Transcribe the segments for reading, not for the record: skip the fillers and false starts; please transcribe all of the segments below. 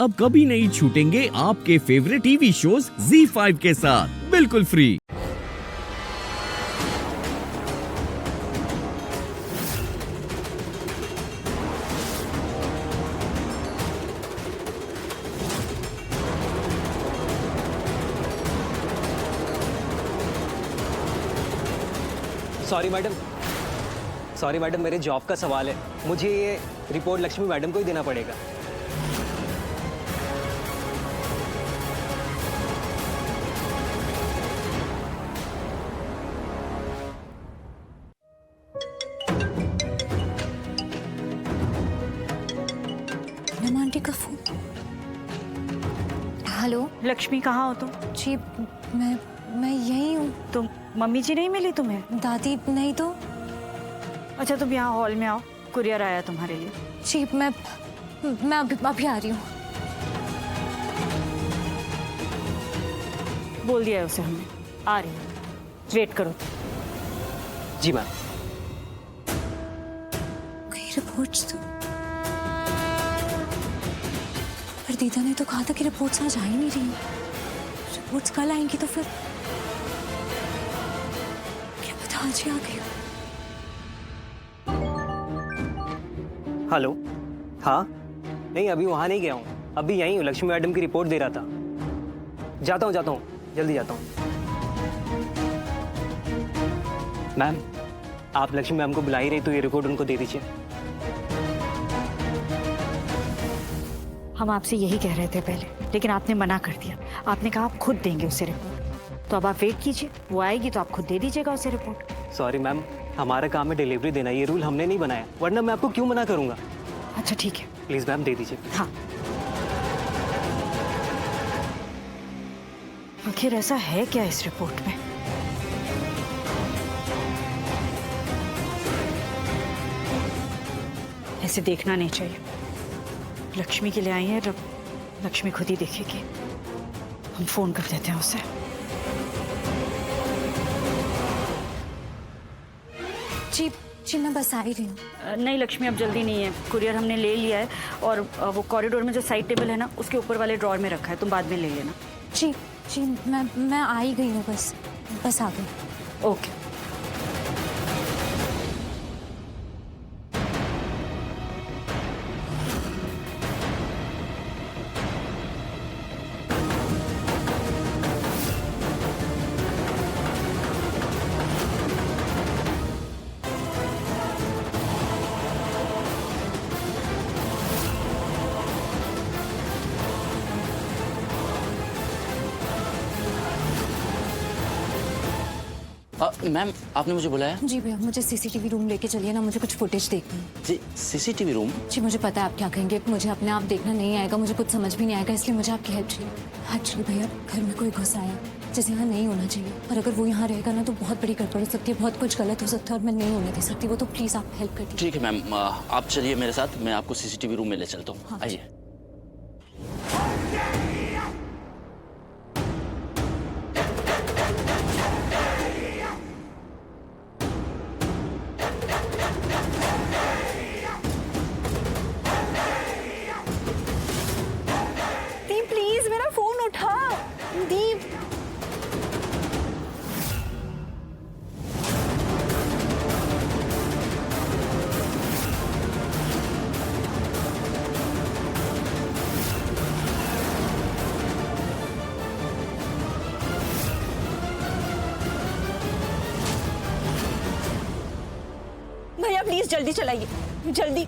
अब कभी नहीं छूटेंगे आपके फेवरेट टीवी शोज ZEE5 के साथ बिल्कुल फ्री। सॉरी मैडम, मेरे जॉब का सवाल है। मुझे ये रिपोर्ट लक्ष्मी मैडम को ही देना पड़ेगा। आंटी का फोन। हेलो लक्ष्मी, कहाँ हो तुम? जी मैं यही हूँ। तुम मम्मी जी नहीं मिली तुम्हें? दादी नहीं तो। अच्छा, तुम यहाँ हॉल में आओ, कुरियर आया तुम्हारे लिए। जी मैं अभी आ रही हूँ। बोल दिया है उसे हमने, आ रही है, वेट करो। जी मैम। कहीं रिपोर्ट्स तो, पर दीदा ने तो कहा था कि रिपोर्ट्स आज आ ही नहीं रही। रिपोर्ट्स कल आएंगी तो फिर क्या पता आज ही आ गई। हेलो, हाँ, नहीं अभी वहाँ नहीं गया हूँ, अभी यहीं हूँ, लक्ष्मी मैडम की रिपोर्ट दे रहा था। जाता हूँ, जल्दी जाता हूँ। मैम, आप लक्ष्मी मैम को बुला ही रही तो ये रिपोर्ट उनको दे दीजिए। हम आपसे यही कह रहे थे पहले, लेकिन आपने मना कर दिया। आपने कहा आप खुद देंगे उसे रिपोर्ट, तो अब आप वेट कीजिए, वो आएगी तो आप खुद दे दीजिएगा उसे रिपोर्ट। सॉरी मैम, हमारा काम है डिलीवरी देना, ये रूल हमने नहीं बनाया, वरना मैं आपको क्यों मना करूँगा। अच्छा ठीक है। प्लीज़ मैम, दे दीजिए। हाँ, आखिर ऐसा है क्या इस रिपोर्ट में? ऐसे देखना नहीं चाहिए। लक्ष्मी के लिए आई है, लक्ष्मी खुद ही देखेगी। हम फोन कर देते हैं उसे। जी मैं बस आ ही रही हूँ। नहीं लक्ष्मी, अब जल्दी नहीं है, कुरियर हमने ले लिया है और वो कॉरिडोर में जो साइड टेबल है ना, उसके ऊपर वाले ड्रॉर में रखा है, तुम बाद में ले लेना। जी मैं आ ही गई हूँ, बस आ गई। ओके। मैम, आपने मुझे बुलाया? जी भैया, मुझे सीसीटीवी रूम लेके चलिए ना, मुझे कुछ फुटेज देखनी है। जी, सीसीटीवी रूम? जी मुझे पता है आप क्या कहेंगे, मुझे अपने आप देखना नहीं आएगा, मुझे कुछ समझ भी नहीं आएगा, इसलिए मुझे आपकी हेल्प चाहिए। एक्चुअली भैया, घर में कोई घुस आया जैसे यहाँ नहीं होना चाहिए, और अगर वो यहाँ रहेगा ना तो बहुत बड़ी गड़बड़ हो सकती है, बहुत कुछ गलत हो सकता है और मैं नहीं होने दे सकती वो, तो प्लीज़ आप हेल्प कर दीजिए। ठीक है मैम, आप चलिए मेरे साथ, मैं आपको सीसीटीवी रूम में ले चलता हूँ। हाँ, आइए। प्लीज मेरा फोन उठा दीप। भैया प्लीज जल्दी चलाइए, जल्दी।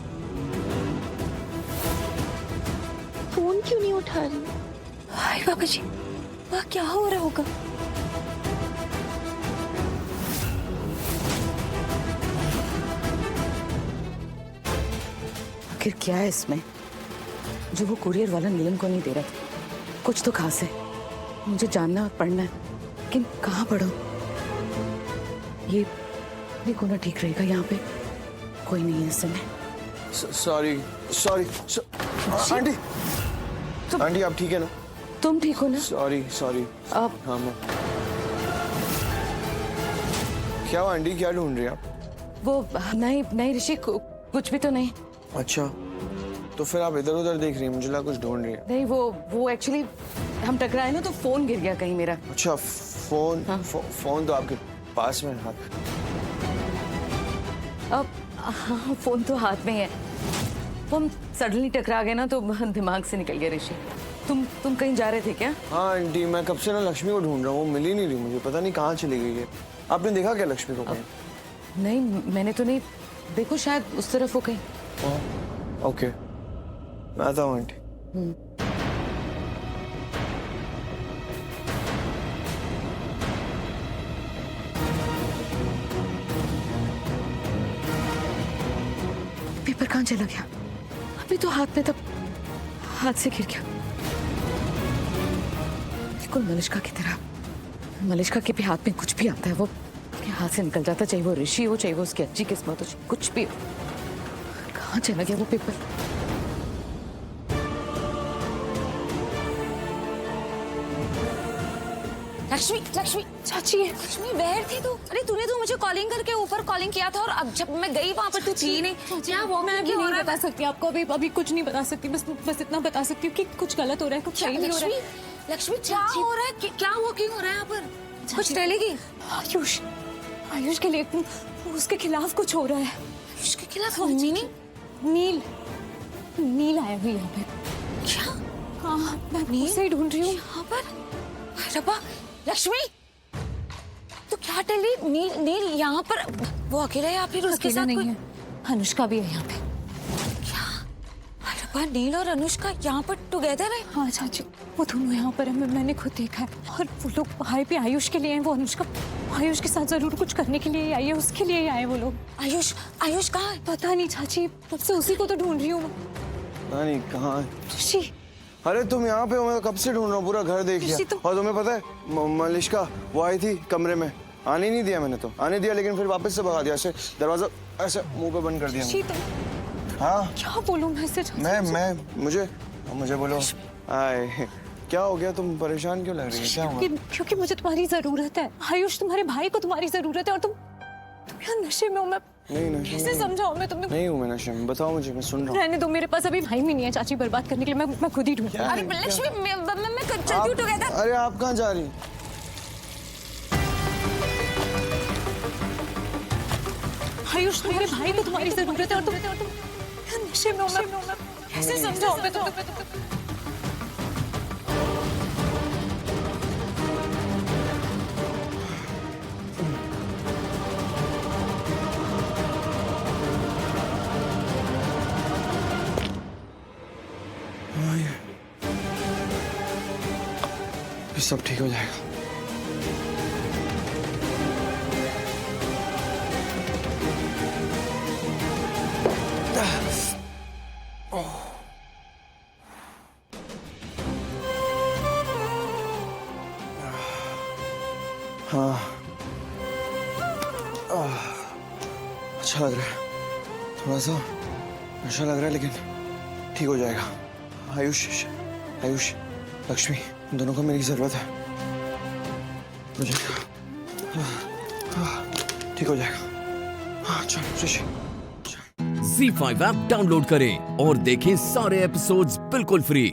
फोन क्यों नहीं उठा रही? हाय बाबा जी, वह क्या हो रहा होगा? आखिर क्या है इसमें जो वो कुरियर वाला नीलम को नहीं दे रहा था? कुछ तो खास है, मुझे जानना और पढ़ना है, लेकिन कहाँ पढ़ूं? ये कोना ठीक रहेगा? यहाँ पे कोई नहीं है इस समय। सॉरी आंटी आप ठीक है ना? तुम ठीक हो ना? सॉरी आप हाँ मैं। क्या हुआ आंटी, क्या ढूंढ रही हैं आप? वो नहीं ऋषि, कुछ भी तो नहीं। अच्छा, तो फिर आप इधर उधर देख रही हैं, मुझे लगा कुछ ढूंढ रही है। नहीं वो एक्चुअली हम टकराए ना तो फोन गिर गया कहीं मेरा। अच्छा फोन। हाँ। फोन तो आपके पास में है हाथ। अब हाँ फोन तो हाथ में ही है। वो हम सडनली टकरा गए ना तो दिमाग से निकल गया ऋषि। तुम कहीं जा रहे थे क्या? हाँ आंटी, मैं कब से ना लक्ष्मी को ढूंढ रहा हूँ, वो मिल ही नहीं रही मुझे, पता नहीं कहाँ चली गई है। आपने देखा क्या लक्ष्मी को कहीं? नहीं मैंने तो नहीं। देखो शायद उस तरफ हो कहीं। ओके, मैं आता हूँ आंटी। पेपर कहाँ चला गया? अभी तो हाथ में था, हाथ से गिर गया। बिल्कुल मलिष्का की तरह। मलिष्का के भी हाथ में कुछ भी आता है वो उसके हाथ से निकल जाता, चाहे वो ऋषि हो, चाहे वो उसकी अच्छी किस्मत हो, कुछ भी हो। कहाँ चला गया वो पेपर? लक्ष्मी लक्ष्मी चाची लक्ष्मी बाहर थी तू? अरे तूने तो मुझे कॉलिंग करके ऊपर कॉलिंग किया था और अब जब मैं गई वहां पर तू थी नहीं। क्या वो मैं अभी नहीं बता सकती आपको, अभी कुछ नहीं बता सकती। बस इतना बता सकती हूँ कि कुछ गलत हो रहा है, कुछ सही नहीं हो रहा है। लक्ष्मी क्या हो रहा है? क्या वॉकिंग हो रहा है यहाँ पर? कुछ टहलेगी? आयुष के लिए उसके खिलाफ कुछ हो रहा है। आयुष के खिलाफ नील आया हुई यहाँ पे। क्या? हाँ मैं उसे ही ढूंढ रही हूँ यहाँ पर। रब्बा लक्ष्मी तो क्या टहली? नील यहाँ पर वो अकेला है या फिर उसके अकेला साथ नहीं कोई? है, अनुष्का भी है यहाँ पे। क्या? रब्बा नील और अनुष्का यहाँ पर टुगेदर है? हाँ चाची, वो दोनों यहाँ पर है, मैंने खुद देखा है। और वो लोग हाई पे आयुष के लिए हैं। वो अनुष्का आयुष के साथ जरूर कुछ करने के लिए आई है, उसके लिए ही आए वो लोग। आयुष कहाँ है? पता नहीं चाची, तब से उसी को तो ढूंढ रही हूँ। नहीं कहाँ है? ऋषि अरे तुम यहाँ पे हो, मैं कब से ढूंढ रहा हूँ, पूरा घर देख लिया। और तुम्हें पता है मलिष्का वो आई थी कमरे में, आने नहीं दिया मैंने तो। आने दिया लेकिन फिर वापस से भगा दिया, ऐसे दरवाजा ऐसे मुंह पे बंद कर दिया। हाँ क्या बोलूं मैं इसे? मुझे बोलो। आए क्या हो गया, तुम परेशान क्यों लग रही है? क्या हुआ? क्योंकि मुझे तुम्हारी जरूरत है आयुष, तुम्हारे भाई को तुम्हारी जरूरत है। और तुम यार नशे में हो। मैं नहीं नशे कैसे समझाऊं मैं तुम्हें? नहीं हूँ मैं नशे में, बताओ मुझे, मैं सुन रहा हूँ। रहने दो, मेरे पास अभी भाई भी नहीं है चाची बर्बाद करने के लिए। मैं खुद ही ढूंढ। अरे लक्ष्मी मैं चलती हूँ टुगेदर। अरे आप कहाँ जा रही? आयुष तुम्हारे भाई को तुम्हारी जरूरत है और तुम यार नशे में हो। मैं कैसे समझाऊं मैं तुम्हें? सब ठीक हो जाएगा। हाँ अच्छा लग रहा है, थोड़ा सा नशा लग रहा है लेकिन ठीक हो जाएगा। आयुष लक्ष्मी इन दोनों को मेरी जरूरत है, मुझे ठीक हो जाएगा। हाँ चलो ऋषि। Z5 ऐप डाउनलोड करें और देखें सारे एपिसोड्स बिल्कुल फ्री।